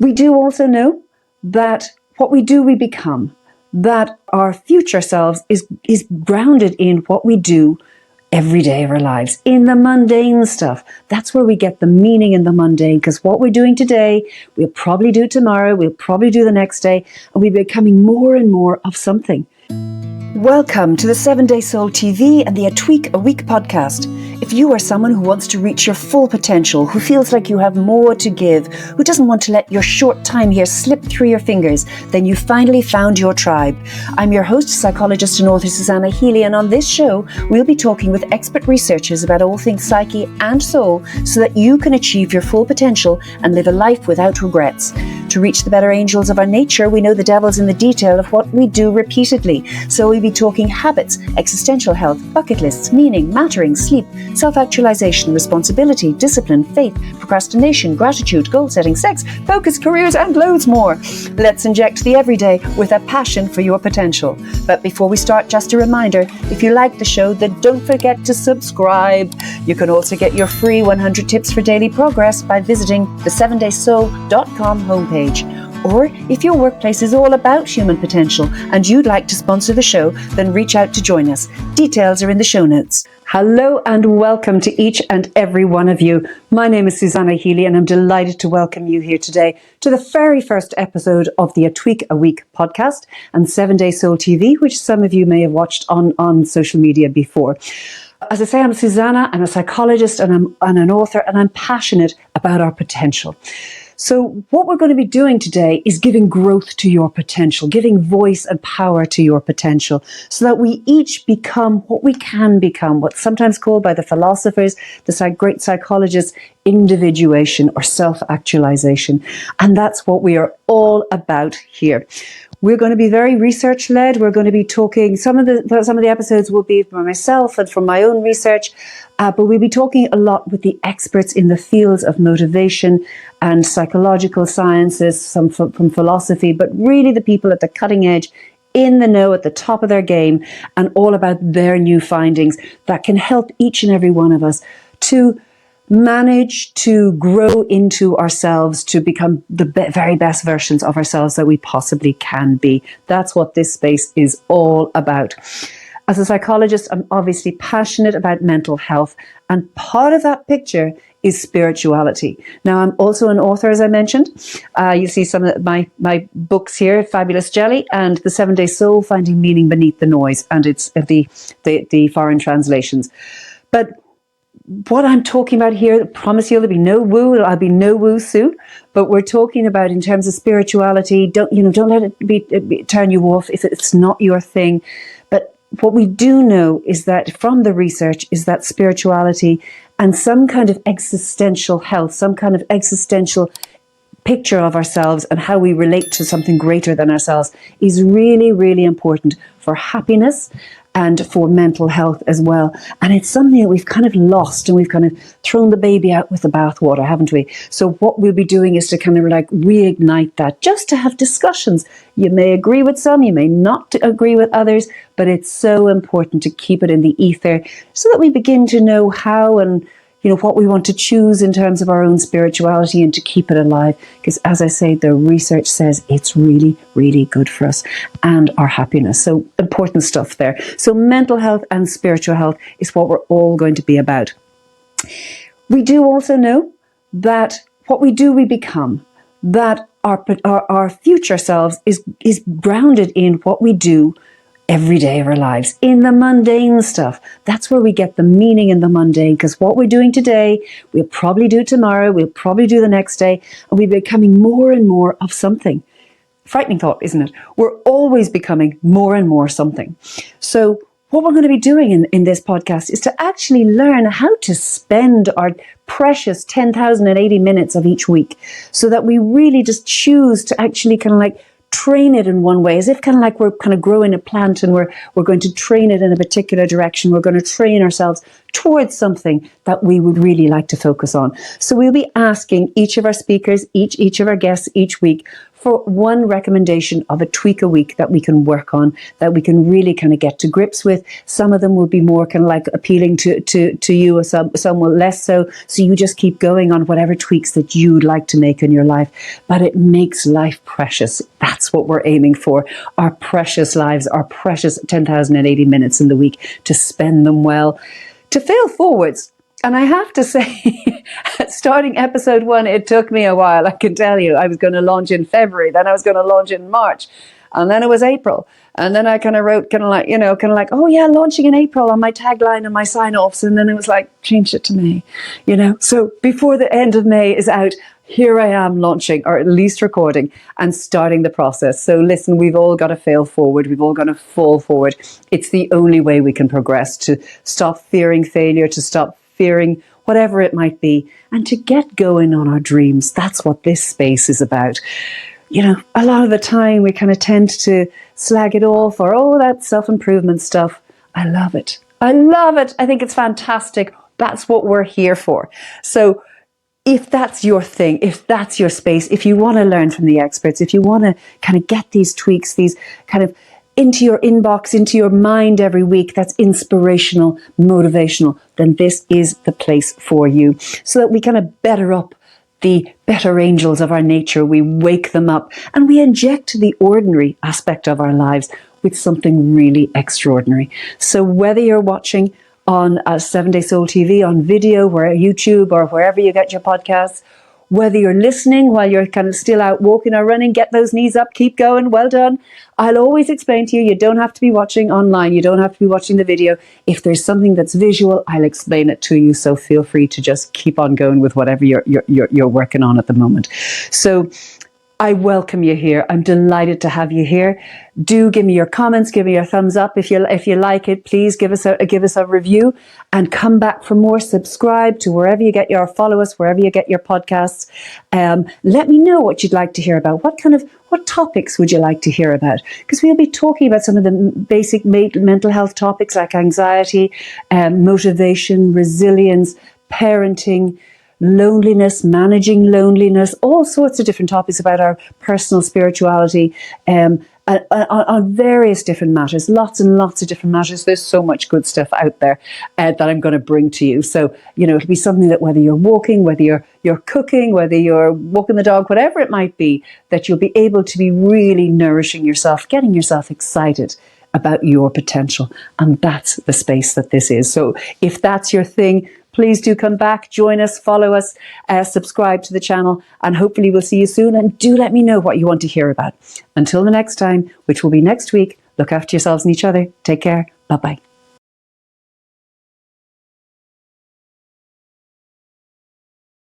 We do also know that what we do, we become, that our future selves is grounded in what we do every day of our lives, in the mundane stuff. That's where we get the meaning in the mundane, because what we're doing today, we'll probably do tomorrow, we'll probably do the next day, and we're becoming more and more of something. Welcome to the 7-Day Soul TV and the A Tweak a Week podcast. If you are someone who wants to reach your full potential, who feels like you have more to give, who doesn't want to let your short time here slip through your fingers, then you finally found your tribe. I'm your host, psychologist and author Susanna Healy, and on this show, we'll be talking with expert researchers about all things psyche and soul so that you can achieve your full potential and live a life without regrets. To reach the better angels of our nature, we know the devil's in the detail of what we do repeatedly. So we'll be talking habits, existential health, bucket lists, meaning, mattering, sleep, self-actualization, responsibility, discipline, faith, procrastination, gratitude, goal setting, sex, focus, careers, and loads more. Let's inject the everyday with a passion for your potential. But before we start, just a reminder, if you like the show, then don't forget to subscribe. You can also get your free 100 tips for daily progress by visiting the 7daysoul.com homepage. Or if your workplace is all about human potential and you'd like to sponsor the show, then reach out to join us. Details are in the show notes. Hello and welcome to each and every one of you. My name is Susanna Healy and I'm delighted to welcome you here today to the very first episode of the A Tweak a Week podcast and 7-Day Soul TV, which some of you may have watched on social media before. As I say, I'm Susanna, I'm a psychologist and I'm an author, and I'm passionate about our potential. So what we're going to be doing today is giving growth to your potential, giving voice and power to your potential so that we each become what we can become, what's sometimes called by the philosophers, the great psychologists, individuation or self-actualization. And that's what we are all about here. We're going to be very research-led. We're going to be talking, some of the episodes will be from myself and from my own research, but we'll be talking a lot with the experts in the fields of motivation and psychological sciences, some from philosophy, but really the people at the cutting edge, in the know, at the top of their game, and all about their new findings that can help each and every one of us to manage to grow into ourselves, to become the very best versions of ourselves that we possibly can be. That's what this space is all about. As a psychologist, I'm obviously passionate about mental health, and part of that picture is spirituality. Now, I'm also an author, as I mentioned. You see some of my books here, Fabulous Jelly and The 7-Day Soul, Finding Meaning Beneath the Noise, and it's the foreign translations. But what I'm talking about here, I promise you there'll be no woo, I'll be no woo-soo, but we're talking about in terms of spirituality, don't let it turn you off if it's not your thing. But what we do know is that from the research is that spirituality and some kind of existential health, some kind of existential picture of ourselves and how we relate to something greater than ourselves is really, really important for happiness and for mental health as well. And it's something that we've kind of lost and we've kind of thrown the baby out with the bathwater, haven't we? So what we'll be doing is to kind of like reignite that, just to have discussions. You may agree with some, you may not agree with others, but it's so important to keep it in the ether so that we begin to know how and what we want to choose in terms of our own spirituality and to keep it alive. Because as I say, the research says it's really, really good for us and our happiness. So important stuff there. So mental health and spiritual health is what we're all going to be about. We do also know that what we do, we become, that our future selves is grounded in what we do every day of our lives, in the mundane stuff. That's where we get the meaning in the mundane, because what we're doing today, we'll probably do tomorrow, we'll probably do the next day, and we're becoming more and more of something. Frightening thought, isn't it? We're always becoming more and more something. So what we're going to be doing in this podcast is to actually learn how to spend our precious 10,080 minutes of each week so that we really just choose to actually kind of like train it in one way, as if kind of like we're kind of growing a plant and we're going to train it in a particular direction. We're going to train ourselves towards something that we would really like to focus on. So we'll be asking each of our speakers, each of our guests each week for one recommendation of a tweak a week that we can work on, that we can really kind of get to grips with. Some of them will be more kind of like appealing to you, or some will less so. So you just keep going on whatever tweaks that you'd like to make in your life. But it makes life precious. That's what we're aiming for. Our precious lives, our precious 10,080 minutes in the week, to spend them well, to fail forwards. And I have to say, starting episode 1, it took me a while. I can tell you, I was going to launch in February, then I was going to launch in March, and then it was April. And then I kind of wrote oh yeah, launching in April on my tagline and my sign-offs. And then it was like, changed it to May, So before the end of May is out, here I am launching, or at least recording and starting the process. So listen, we've all got to fail forward. We've all got to fall forward. It's the only way we can progress, to stop fearing failure, to stop fearing whatever it might be, and to get going on our dreams. That's what this space is about. A lot of the time we kind of tend to slag it off, or, oh, that self-improvement stuff. I love it. I love it. I think it's fantastic. That's what we're here for. So if that's your thing, if that's your space, if you want to learn from the experts, if you want to kind of get these tweaks, these kind of into your inbox, into your mind every week, that's inspirational, motivational, then this is the place for you, so that we kind of better up the better angels of our nature. We wake them up, and we inject the ordinary aspect of our lives with something really extraordinary. So whether you're watching on 7 Day Soul TV on video, or YouTube, or wherever you get your podcasts, whether you're listening while you're kind of still out walking or running, get those knees up, keep going, well done. I'll always explain to you, you don't have to be watching online, you don't have to be watching the video. If there's something that's visual, I'll explain it to you. So feel free to just keep on going with whatever you're working on at the moment. So I welcome you here. I'm delighted to have you here. Do give me your comments, give me your thumbs up. If you like it, please give us a review, and come back for more. Subscribe to wherever you get follow us wherever you get your podcasts. Let me know what you'd like to hear about. What topics would you like to hear about? Because we'll be talking about some of the basic mental health topics like anxiety, motivation, resilience, parenting, loneliness, managing loneliness, all sorts of different topics about our personal spirituality, on various different matters, lots and lots of different matters. There's so much good stuff out there that I'm going to bring to you. So, it'll be something that whether you're walking, whether you're cooking, whether you're walking the dog, whatever it might be, that you'll be able to be really nourishing yourself, getting yourself excited about your potential. And that's the space that this is. So if that's your thing, please do come back, join us, follow us, subscribe to the channel, and hopefully we'll see you soon. And do let me know what you want to hear about. Until the next time, which will be next week, look after yourselves and each other. Take care. Bye-bye.